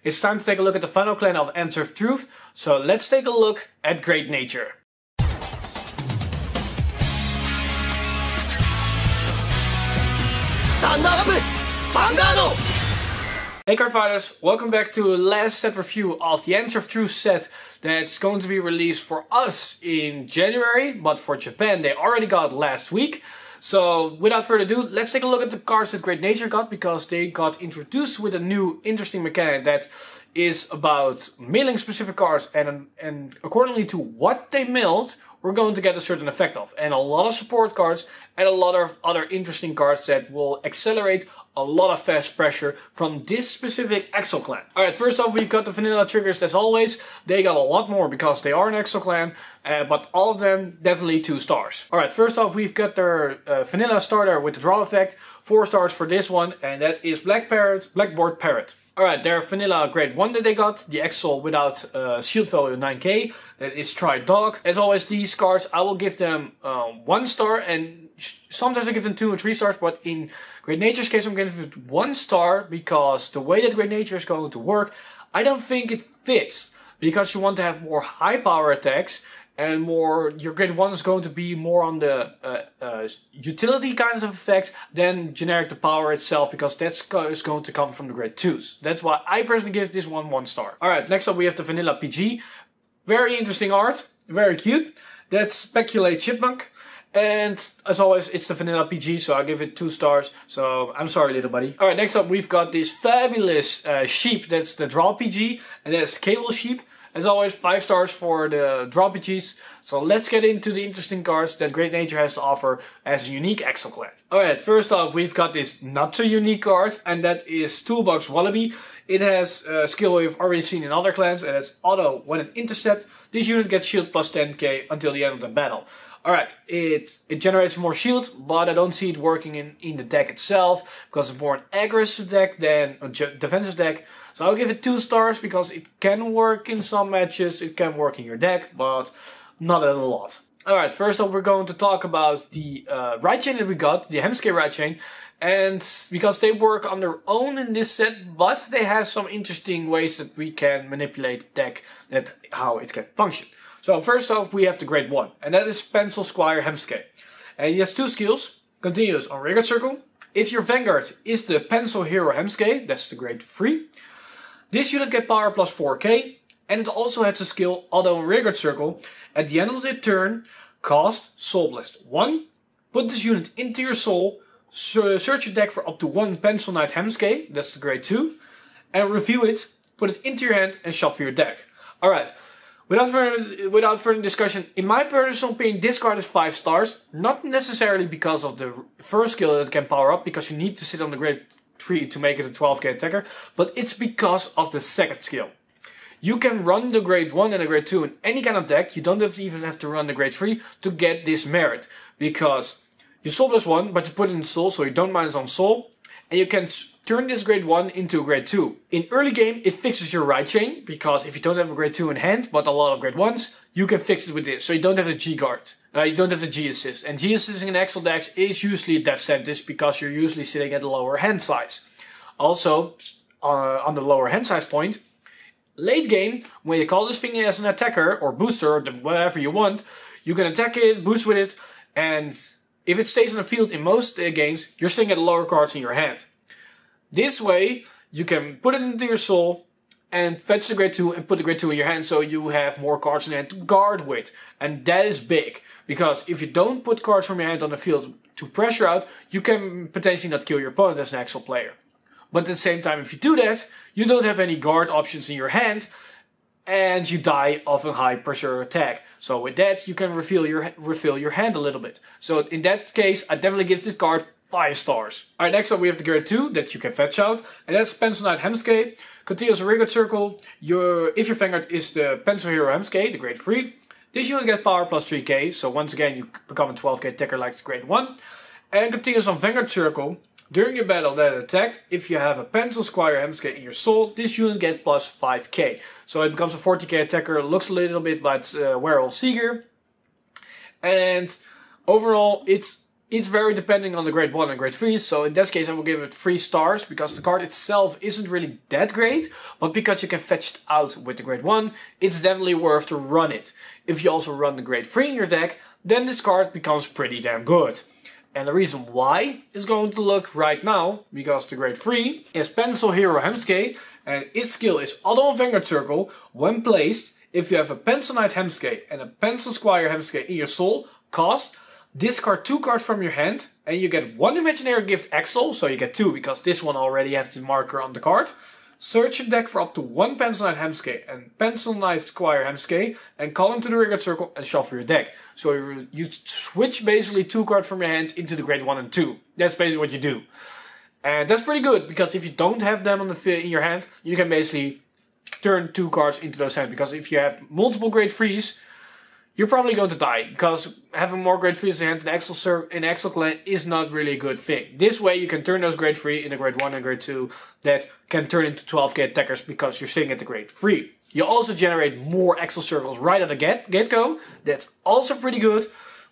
It's time to take a look at the final clan of Aswer of Truth, so let's take a look at Great Nature. Stand up! Vanguard! Hey card fighters, welcome back to a last set review of the Aswer of Truth set that's going to be released for us in January, but for Japan they already got last week. So without further ado, let's take a look at the cards that Great Nature got, because they got introduced with a new interesting mechanic that is about milling specific cards, and accordingly to what they milled, we're going to get a certain effect of. And a lot of support cards and a lot of other interesting cards that will accelerate a lot of fast pressure from this specific Exo clan. Alright, first off we've got the vanilla triggers as always. They got a lot more because they are an Exo clan, but all of them definitely 2 stars. Alright, first off we've got their vanilla starter with the draw effect. 4 stars for this one, and that is Blackboard Parrot. Alright, their vanilla grade 1 that they got, the Exo without shield value 9k, that is Try Dog. As always, these cards I will give them 1 star, and sometimes I give them 2 or 3 stars, but in Great Nature's case I'm giving it 1 star because the way that Great Nature is going to work, I don't think it fits. Because you want to have more high power attacks, and more, your grade 1 is going to be more on the utility kinds of effects than generic the power itself, because that's is going to come from the grade 2s. That's why I personally give this one 1 star. Alright, next up we have the vanilla PG. Very interesting art, very cute. That's Speculate Chipmunk. And as always, it's the vanilla PG, so I give it 2 stars. So I'm sorry, little buddy. Alright, next up we've got this fabulous sheep. That's the Draw PG, and that's Cable Sheep. As always, 5 stars for the Draw PGs. So let's get into the interesting cards that Great Nature has to offer as a unique Exo clan. Alright, first off we've got this not so unique card, and that is Toolbox Wallaby. It has a skill we've already seen in other clans, and it's auto when it intercept. This unit gets shield plus 10k until the end of the battle. Alright, it generates more shield, but I don't see it working in the deck itself, because it's more an aggressive deck than a defensive deck. So I'll give it 2 stars, because it can work in some matches, it can work in your deck, but not a lot. Alright, first up we're going to talk about the right chain that we got, the Hemske right chain. And because they work on their own in this set, but they have some interesting ways that we can manipulate the deck, how it can function. So first off we have the grade 1, and that is Pencil Squire Hemske. And he has 2 skills, continuous on rearguard circle. If your Vanguard is the Pencil Hero Hemske, that's the grade 3. This unit gets power plus 4k, and it also has a skill auto on rearguard circle. At the end of the turn, cast Soul Blast 1, put this unit into your soul, search your deck for up to 1 Pencil Knight Hemske, that's the grade 2, and review it, put it into your hand and shuffle your deck. Alright. Without further discussion, in my personal opinion, this card is 5 stars. Not necessarily because of the first skill that it can power up, because you need to sit on the grade 3 to make it a 12k attacker, but it's because of the second skill. You can run the grade 1 and the grade 2 in any kind of deck. You don't even have to run the grade 3 to get this merit, because you soul plus 1, but you put it in soul, so you don't minus on soul, and you can turn this grade 1 into a grade 2. In early game, it fixes your right chain, because if you don't have a grade 2 in hand, but a lot of grade 1s, you can fix it with this. So you don't have the G guard, you don't have the G assist. And G assisting in Exo decks is usually a death sentence, because you're usually sitting at the lower hand size. Also, on the lower hand size point, late game, when you call this thing as an attacker, or booster, or whatever you want, you can attack it, boost with it, and if it stays on the field in most games, you're sitting at lower cards in your hand. This way, you can put it into your soul and fetch the grade 2 and put the grade 2 in your hand, so you have more cards in hand to guard with. And that is big, because if you don't put cards from your hand on the field to pressure out, you can potentially not kill your opponent as an Exo player. But at the same time, if you do that, you don't have any guard options in your hand, and you die of a high pressure attack. So with that, you can refill your hand a little bit. So in that case, I definitely give this card 5 stars. Alright, next up we have the grade 2 that you can fetch out, and that's Pencil Knight Hemske. Continuous rearguard circle. If your Vanguard is the Pencil Hero Hemske, the grade 3, this unit gets power plus 3k, so once again you become a 12k attacker like the grade 1. And continuous on Vanguard circle. During your battle that attacked, if you have a Pencil Squire Hemske in your soul, this unit gets plus 5k. So it becomes a 40k attacker, looks a little bit like Werewolf Seeger. And overall, it's It's very depending on the grade 1 and grade 3, so in this case I will give it 3 stars because the card itself isn't really that great, but because you can fetch it out with the grade 1, it's definitely worth to run it. If you also run the grade 3 in your deck, then this card becomes pretty damn good. And the reason why is going to look right now, because the grade 3 is Pencil Hero Hemske, and its skill is Auto on Vanguard Circle. When placed, if you have a Pencil Knight Hemske and a Pencil Squire Hemske in your soul cost, discard 2 cards from your hand and you get 1 Imaginary Gift Axel, so you get 2 because this one already has the marker on the card. Search your deck for up to 1 Pencil Knight Hemske and Pencil Knight Squire Hemske and call them to the rearguard circle and shuffle your deck. So you switch basically 2 cards from your hand into the grade 1 and 2. That's basically what you do. And that's pretty good because if you don't have them on in your hand, you can basically turn 2 cards into those hands. Because if you have multiple grade 3s, you're probably going to die, because having more grade 3s in hand in Axel clan is not really a good thing. This way you can turn those grade 3 into grade 1 and grade 2 that can turn into 12k attackers because you're sitting at the grade 3. You also generate more Axel circles right at the get-go. That's also pretty good.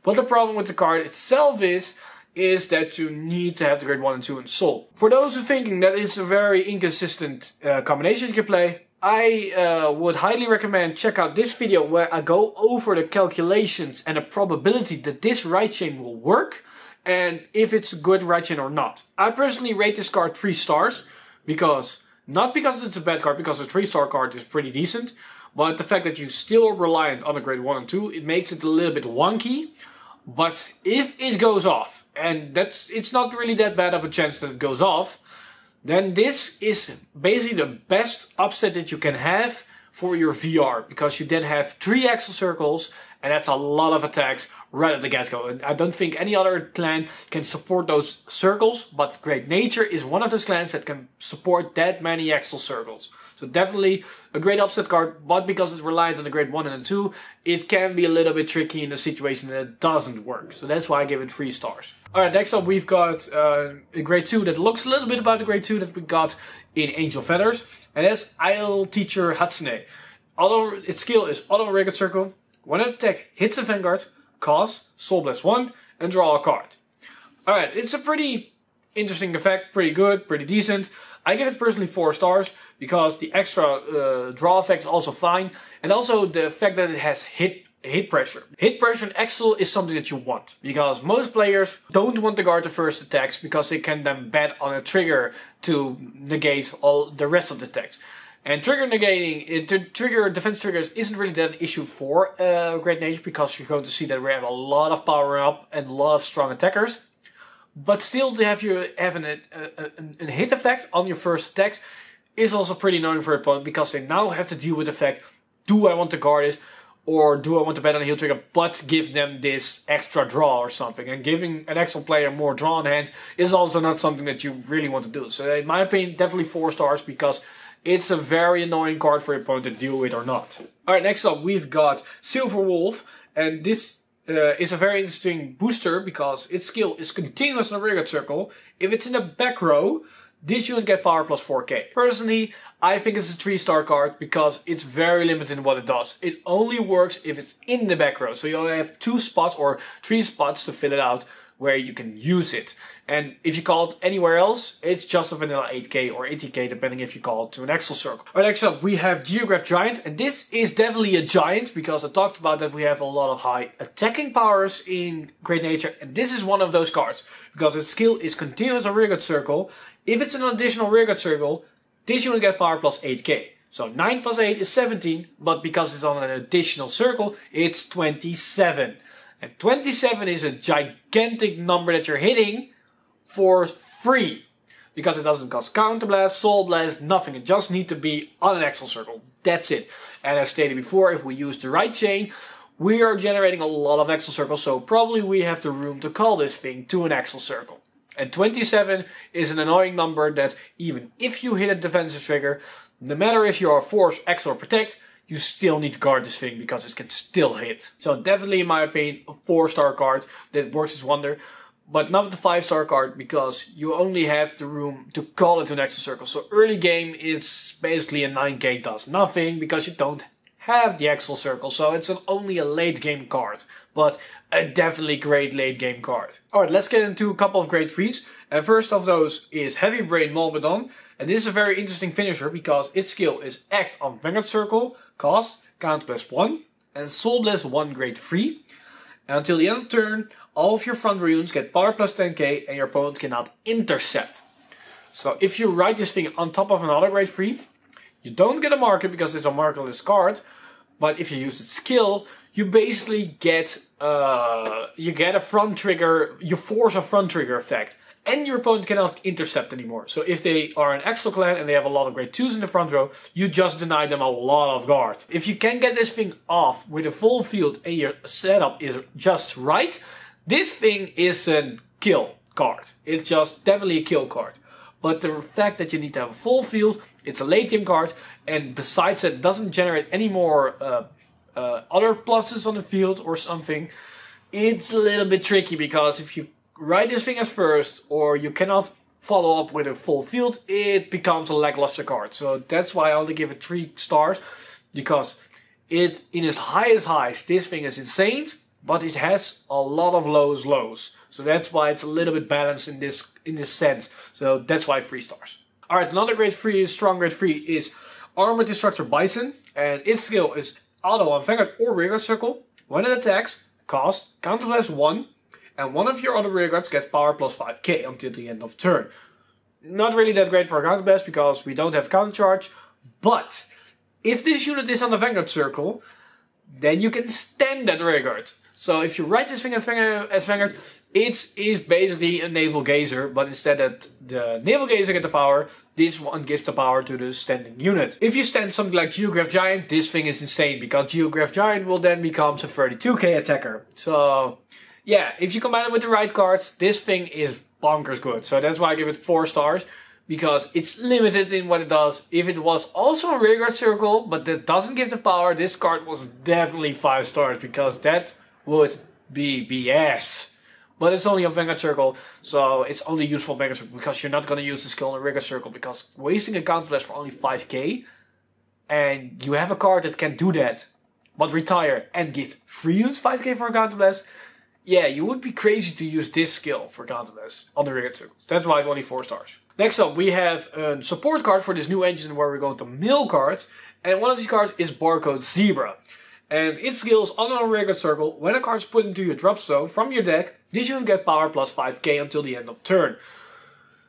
But the problem with the card itself is that you need to have the grade 1 and 2 in soul. For those who are thinking that it's a very inconsistent combination you can play, I would highly recommend check out this video where I go over the calculations and the probability that this right chain will work and if it's a good right chain or not. I personally rate this card 3 stars not because it's a bad card, because a 3-star card is pretty decent, but the fact that you still are reliant on a grade 1 and 2, it makes it a little bit wonky. But if it goes off, and it's not really that bad of a chance that it goes off, then this is basically the best upset that you can have for your VR. Because you then have 3 Axel circles, and that's a lot of attacks right at the get-go. And I don't think any other clan can support those circles, but Great Nature is one of those clans that can support that many Axel circles. So definitely a great upset card, but because it's reliant on the grade 1 and 2, it can be a little bit tricky in a situation that it doesn't work. So that's why I give it 3 stars. Alright, next up we've got a grade 2 that looks a little bit about the grade 2 that we got in Angel Feathers. And that's Idle Teacher Hatsune. Its skill is Auto Rearguard Circle. When an attack hits a Vanguard, cast Soul Blast 1 and draw a card. Alright, it's a pretty interesting effect, pretty good, pretty decent. I give it personally 4 stars because the extra draw effect is also fine. And also the fact that it has hit pressure. Hit pressure in Axel is something that you want. Because most players don't want to guard the first attacks because they can then bet on a trigger to negate all the rest of the attacks. And trigger negating, defense triggers isn't really that an issue for Great Nature because you're going to see that we have a lot of power up and a lot of strong attackers. But still to have a hit effect on your first attacks is also pretty annoying for your opponent because they now have to deal with the fact, do I want to guard it or do I want to bet on a heal trigger but give them this extra draw or something. And giving an Axel player more draw in hand is also not something that you really want to do. So in my opinion, definitely 4 stars because it's a very annoying card for your opponent to deal with or not. Alright, next up we've got Silver Wolf, and this is a very interesting booster because its skill is continuous on the rearguard circle. If it's in the back row, this unit get power plus 4k. Personally, I think it's a 3-star card because it's very limited in what it does. It only works if it's in the back row, so you only have 2 spots or 3 spots to fill it out where you can use it. And if you call it anywhere else, it's just a vanilla 8k or 80k depending if you call it to an Axel circle. Alright, next up we have Geograph Giant, and this is definitely a giant because I talked about that we have a lot of high attacking powers in Great Nature, and this is one of those cards because its skill is continuous on rearguard circle. If it's an additional rearguard circle, this unit gets power plus 8k. So 9 plus 8 is 17, but because it's on an additional circle, it's 27. And 27 is a gigantic number that you're hitting for free. Because it doesn't cost Counterblast, Soul Blast, nothing. It just needs to be on an Axel circle. That's it. And as stated before, if we use the right chain, we are generating a lot of Axel circles. So probably we have the room to call this thing to an Axel circle. And 27 is an annoying number that even if you hit a defensive trigger, no matter if you are Force, Axel or Protect, you still need to guard this thing because it can still hit. So definitely in my opinion, a 4-star card that works its wonder. But not the 5-star card because you only have the room to call it to an Axel circle. So early game it's basically a 9k does nothing because you don't have the Axle Circle, so it's only a late game card, but a definitely great late game card. Alright, let's get into a couple of great frees. And first of those is Heavy Brain Myrmidon. And this is a very interesting finisher because its skill is act on Vanguard Circle, cost, counter plus 1, and Soul Blast 1 grade free. And until the end of the turn, all of your front runes get power plus 10k and your opponent cannot intercept. So if you write this thing on top of another grade free, you don't get a marker because it's a markerless card. But if you use its skill, you basically get a front trigger, you force a front trigger effect. And your opponent cannot intercept anymore. So if they are an Axel clan and they have a lot of grade 2s in the front row, you just deny them a lot of guard. If you can get this thing off with a full field and your setup is just right, this thing is a kill card. It's just definitely a kill card. But the fact that you need to have a full field, it's a late game card, and besides that, it doesn't generate any more other pluses on the field or something. It's a little bit tricky because if you write this thing as first, or you cannot follow up with a full field, it becomes a lackluster card. So that's why I only give it 3 stars, because in its highest highs, this thing is insane, but it has a lot of lows. So that's why it's a little bit balanced in this sense. So that's why 3 stars. Alright, another grade 3, strong grade 3 is Armored Destructor Bison, and its skill is auto on Vanguard or Rearguard Circle. When it attacks, cost, counter plus 1, and one of your other rearguards gets power plus 5k until the end of turn. Not really that great for a counter blast because we don't have counter charge, but if this unit is on the Vanguard Circle, then you can stand that rearguard. So if you write this thing as Vanguard, it is basically a Naval Gazer, but instead that the Naval Gazer get the power, this one gives the power to the standing unit. If you stand something like Geograph Giant, this thing is insane, because Geograph Giant will then become a 32k attacker. So yeah, if you combine it with the right cards, this thing is bonkers good. So that's why I give it 4 stars, because it's limited in what it does. If it was also a Rearguard Circle, but that doesn't give the power, this card was definitely 5 stars, because that would be BS. But it's only a Vanguard Circle, so it's only useful Vanguard Circle, because you're not going to use the skill on a Rearguard Circle, because wasting a counter blast for only 5k, and you have a card that can do that, but retire and give 3 units 5k for a counter blast, yeah, you would be crazy to use this skill for counter blast on the Rearguard Circles. That's why it's only 4 stars. Next up, we have a support card for this new engine where we're going to mill cards, and one of these cards is Barcode Zebra. And its skill is on a Rearguard Circle. When a card is put into your drop zone from your deck, this unit gets power plus 5k until the end of turn.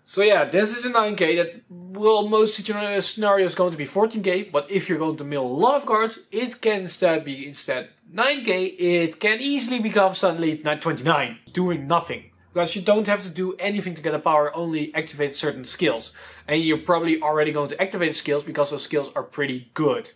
So yeah, this is a 9k that will most scenarios going to be 14k, but if you're going to mill a lot of cards, it can instead 9k, it can easily become suddenly 29, doing nothing. Because you don't have to do anything to get a power, only activate certain skills. And you're probably already going to activate skills because those skills are pretty good.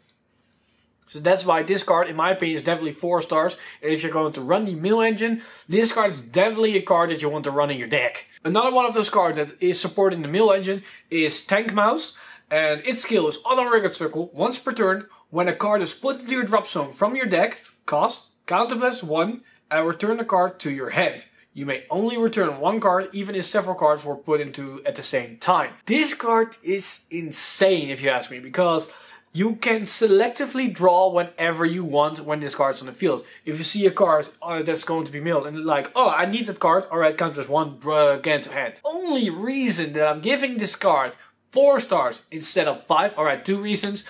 So that's why this card, in my opinion, is definitely 4 stars. And if you're going to run the mill engine, this card is definitely a card that you want to run in your deck. Another one of those cards that is supporting the mill engine is Tank Mouse. And its skill is on a Rearguard Circle. Once per turn, when a card is put into your drop zone from your deck, cost, counter plus 1, and return the card to your hand. You may only return 1 card, even if several cards were put into at the same time. This card is insane, if you ask me, because you can selectively draw whenever you want when this card's on the field. If you see a card that's going to be milled and like, oh, I need that card, alright, counter plus 1, draw again to hand. Only reason that I'm giving this card 4 stars instead of 5, alright, 2 reasons,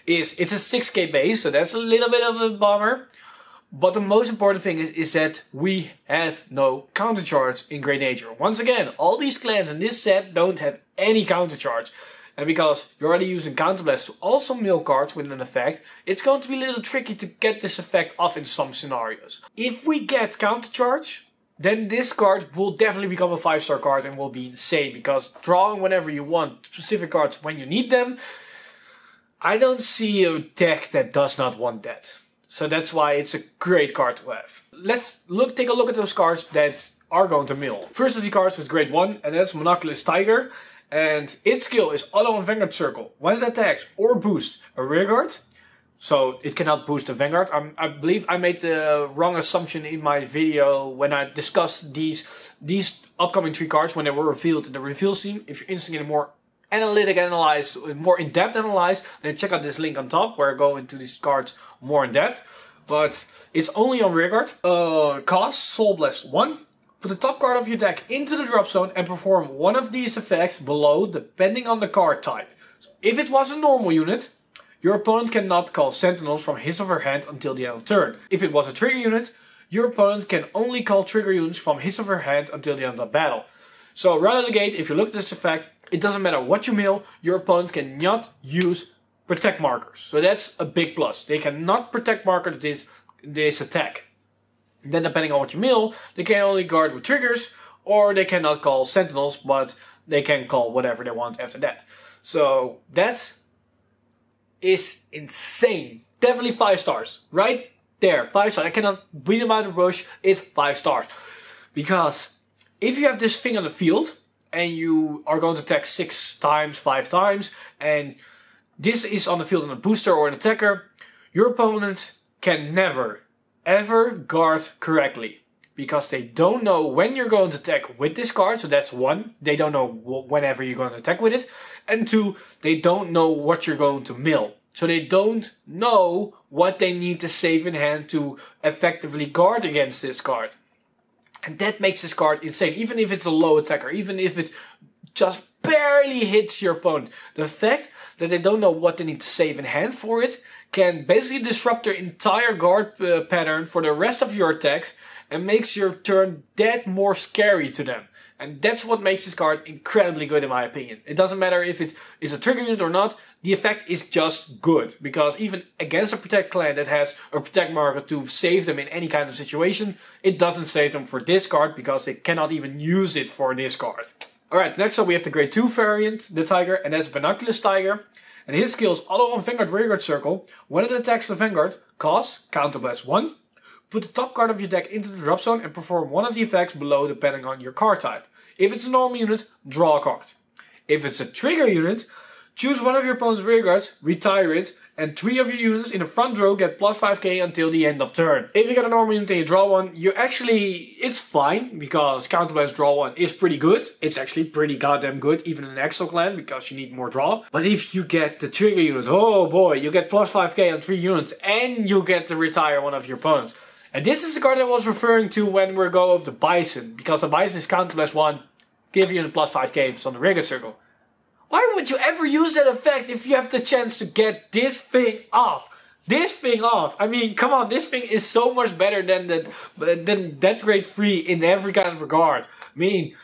is it's a 6k base, so that's a little bit of a bummer. But the most important thing is that we have no counter charge in Great Nature. Once again, all these clans in this set don't have any counter charge. And because you're already using Counter Blast to also mill cards with an effect, it's going to be a little tricky to get this effect off in some scenarios. If we get Counter Charge, then this card will definitely become a 5-star card and will be insane. Because drawing whenever you want specific cards when you need them, I don't see a deck that does not want that. So that's why it's a great card to have. Let's take a look at those cards that are going to mill. First of the cards is grade 1, and that's Monoculous Tiger. And its skill is auto on Vanguard Circle. When it attacks or boosts a rearguard, so it cannot boost a Vanguard. I believe I made the wrong assumption in my video when I discussed these upcoming 3 cards when they were revealed in the reveal scene. If you're interested in more analytic analyze, more in-depth analyze, then check out this link on top where I go into these cards more in depth. But it's only on rearguard. Cost Soul Blast 1. Put the top card of your deck into the drop zone and perform one of these effects below depending on the card type. So if it was a normal unit, your opponent cannot call Sentinels from his or her hand until the end of turn. If it was a trigger unit, your opponent can only call trigger units from his or her hand until the end of battle. So right out of the gate, if you look at this effect, it doesn't matter what you mill, your opponent cannot use protect markers. So that's a big plus. They cannot protect marker this attack. Then depending on what you mill, they can only guard with triggers, or they cannot call Sentinels, but they can call whatever they want after that. So that is insane. Definitely 5 stars. Right there, 5 stars. I cannot beat them out of the bush. It's 5 stars. Because if you have this thing on the field, and you are going to attack 6 times, 5 times, and this is on the field on a booster or an attacker, your opponent can never, ever guard correctly. Because they don't know when you're going to attack with this card, so that's 1. They don't know whenever you're going to attack with it. And 2, they don't know what you're going to mill. So they don't know what they need to save in hand to effectively guard against this card. And that makes this card insane. Even if it's a low attacker, even if it just barely hits your opponent. The fact that they don't know what they need to save in hand for it can basically disrupt their entire guard pattern for the rest of your attacks and makes your turn that more scary to them. And that's what makes this card incredibly good in my opinion. It doesn't matter if it is a trigger unit or not, the effect is just good. Because even against a protect clan that has a protect marker to save them in any kind of situation, it doesn't save them for this card because they cannot even use it for this card. Alright, next up we have the grade 2 variant, the Tiger, and that's Binoculars Tiger. And his skill is auto on Vanguard rearguard circle. When it attacks the Vanguard, cost Counterblast 1. Put the top card of your deck into the drop zone and perform one of the effects below depending on your card type. If it's a normal unit, draw a card. If it's a trigger unit, choose one of your opponent's rearguards, retire it, and 3 of your units in the front row get plus 5k until the end of turn. If you got a normal unit and you draw one, it's fine, because Counterblast draw one is pretty good. It's actually pretty goddamn good, even in an Exo clan, because you need more draw. But if you get the trigger unit, oh boy, you get plus 5k on 3 units, and you get to retire one of your opponents. And this is the card I was referring to when we go over the Bison, because the Bison is Counterblast 1, give you the plus 5k on the rearguard circle. Why would you ever use that effect if you have the chance to get this thing off? This thing off. I mean, come on, this thing is so much better than that grade 3 in every kind of regard. I mean,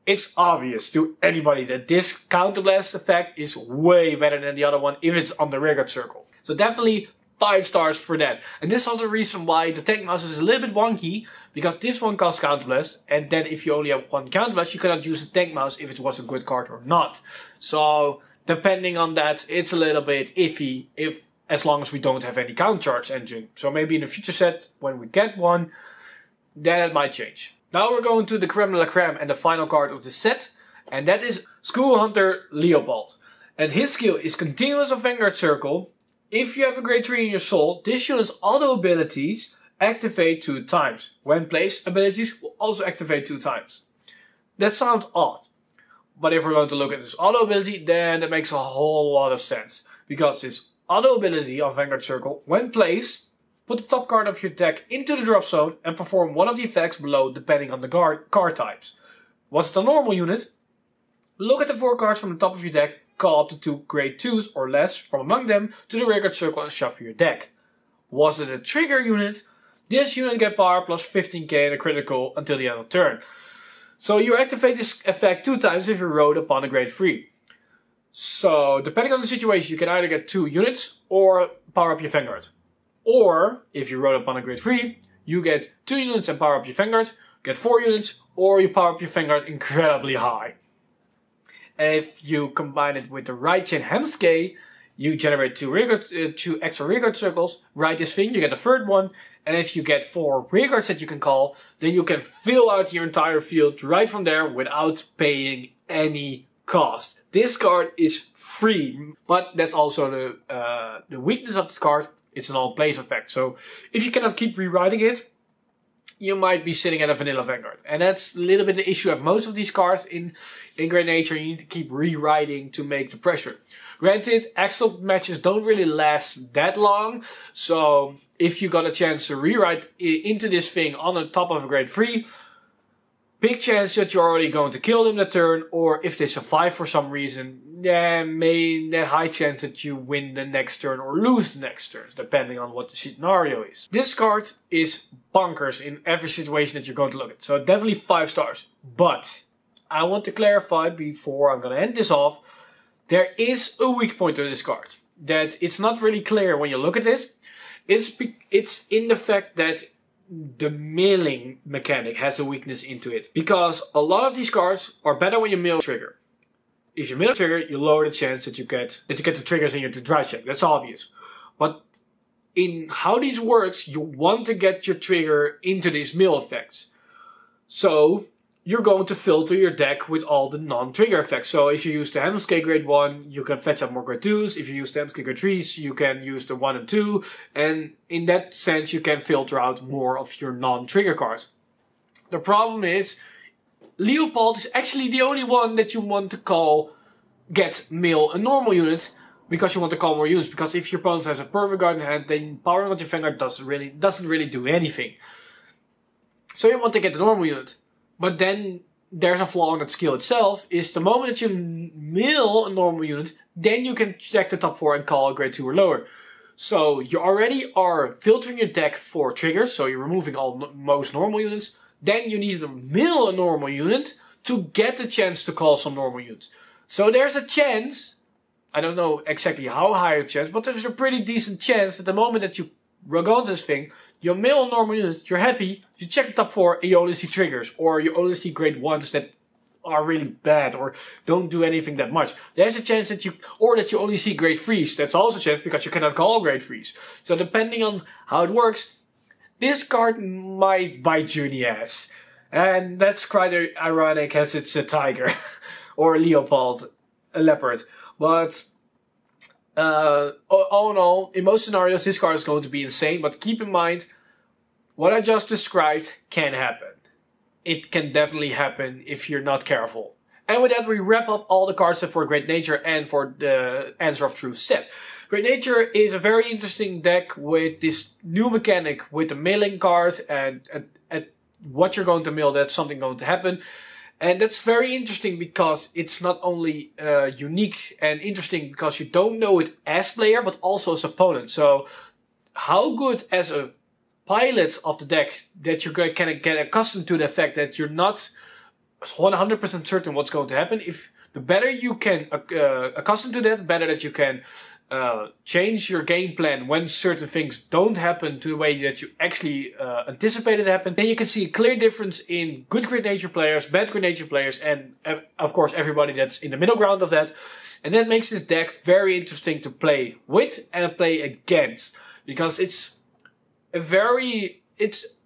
it's obvious to anybody that this Counterblast effect is way better than the other one if it's on the rearguard circle. So definitely 5 stars for that. And this is also the reason why the tank mouse is a little bit wonky, because this one costs Counterblast, and then if you only have one Counterblast, you cannot use the tank mouse if it was a good card or not. So depending on that, it's a little bit iffy as long as we don't have any counter charge engine. So maybe in the future set, when we get one, then it might change. Now we're going to the creme de la creme and the final card of the set, and that is School Hunter Leopold. And his skill is continuous of Vanguard Circle. If you have a grade 3 in your soul, this unit's auto abilities activate 2 times. When placed, abilities will also activate 2 times. That sounds odd. But if we're going to look at this auto ability, then that makes a whole lot of sense. Because this auto ability of Vanguard Circle, when placed, put the top card of your deck into the drop zone and perform one of the effects below depending on the card types. Was it a normal unit? Look at the 4 cards from the top of your deck, call up to 2 grade 2s or less from among them to the rearguard circle and shuffle your deck. Was it a trigger unit? This unit get power plus 15k and a critical until the end of turn. So you activate this effect 2 times if you rode upon a grade 3. So depending on the situation, you can either get 2 units or power up your Vanguard. Or if you rode upon a grade 3, you get 2 units and power up your Vanguard, get 4 units, or you power up your Vanguard incredibly high. If you combine it with the right chain Hemske, you generate 2 extra rearguard circles, ride this thing, you get a third one, and if you get 4 rearguards that you can call, then you can fill out your entire field right from there without paying any cost. This card is free, but that's also the weakness of this card. It's an all place effect, so if you cannot keep rewriting it, you might be sitting at a vanilla Vanguard. And that's a little bit the issue of most of these cards in Great Nature. You need to keep rewriting to make the pressure. Granted, Axel matches don't really last that long. So if you got a chance to rewrite into this thing on the top of a grade 3, big chance that you're already going to kill them that turn, or if they survive for some reason, then high chance that you win the next turn or lose the next turn, depending on what the scenario is. This card is bonkers in every situation that you're going to look at, so definitely 5 stars. But I want to clarify before I'm going to end this off, there is a weak point to this card. That it's not really clear when you look at this. It's in the fact that the milling mechanic has a weakness into it. Because a lot of these cards are better when you mill trigger. If you mill trigger, you lower the chance that you get the triggers in your dry check. That's obvious. But in how these works, you want to get your trigger into these mill effects. So you're going to filter your deck with all the non-trigger effects. So if you use the Hemske grade 1, you can fetch up more grade 2s. If you use the Hemske grade 3s, you can use the 1 and 2. And in that sense, you can filter out more of your non-trigger cards. The problem is, Leopold is actually the only one that you want to get mill a normal unit, because you want to call more units. Because if your opponent has a perfect guard in hand, then powering on your Vanguard doesn't really do anything. So you want to get the normal unit. But then there's a flaw in that skill itself, is the moment that you mill a normal unit, then you can check the top 4 and call a grade 2 or lower. So you already are filtering your deck for triggers, so you're removing most normal units. Then you need to mill a normal unit to get the chance to call some normal units. So there's a chance, I don't know exactly how high a chance, but there's a pretty decent chance that the moment that you go into this thing, you mill normal units, you're happy, you check the top 4 and you only see triggers. Or you only see grade 1s that are really bad or don't do anything that much. There's a chance that you only see grade 3s. That's also a chance because you cannot call grade 3s. So depending on how it works, this card might bite you in the ass. And that's quite ironic as it's a tiger. Or a leopard, a leopard. But all in all, in most scenarios, this card is going to be insane. But keep in mind, what I just described can happen. It can definitely happen if you're not careful. And with that, we wrap up all the cards for Great Nature and for the Aswer of Truth set. Great Nature is a very interesting deck with this new mechanic with the milling card and what you're going to mill, that's something going to happen. And that's very interesting because it's not only unique and interesting because you don't know it as player, but also as opponent. So how good as a pilot of the deck that you can get accustomed to the fact that you're not 100% certain what's going to happen. If the better you can accustom to that, the better that you can change your game plan when certain things don't happen to the way that you actually anticipated happen. Then you can see a clear difference in good Great Nature players, bad Great Nature players, and of course everybody that's in the middle ground of that. And that makes this deck very interesting to play with and play against, because it's a very,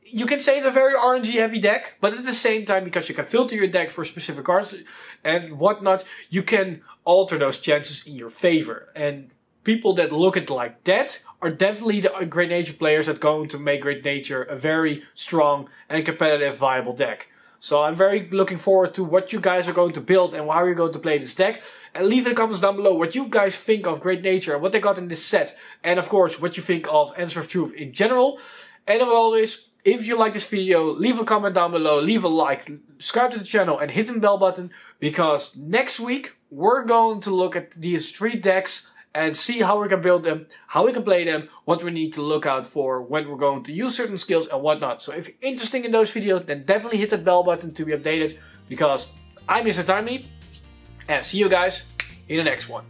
you can say it's a very RNG heavy deck, but at the same time, because you can filter your deck for specific cards and whatnot, you can alter those chances in your favor. And people that look at it like that are definitely the Great Nature players that are going to make Great Nature a very strong and competitive viable deck. So I'm very looking forward to what you guys are going to build and how you're going to play this deck. And leave in the comments down below what you guys think of Great Nature and what they got in this set. And of course, what you think of Aswer of Truth in general. And as always, if you like this video, leave a comment down below, leave a like, subscribe to the channel and hit the bell button. Because next week, we're going to look at these 3 decks and see how we can build them, how we can play them, what we need to look out for when we're going to use certain skills and whatnot. So if you're interested in those videos, then definitely hit that bell button to be updated, because I'm Mr. Timely, and see you guys in the next one.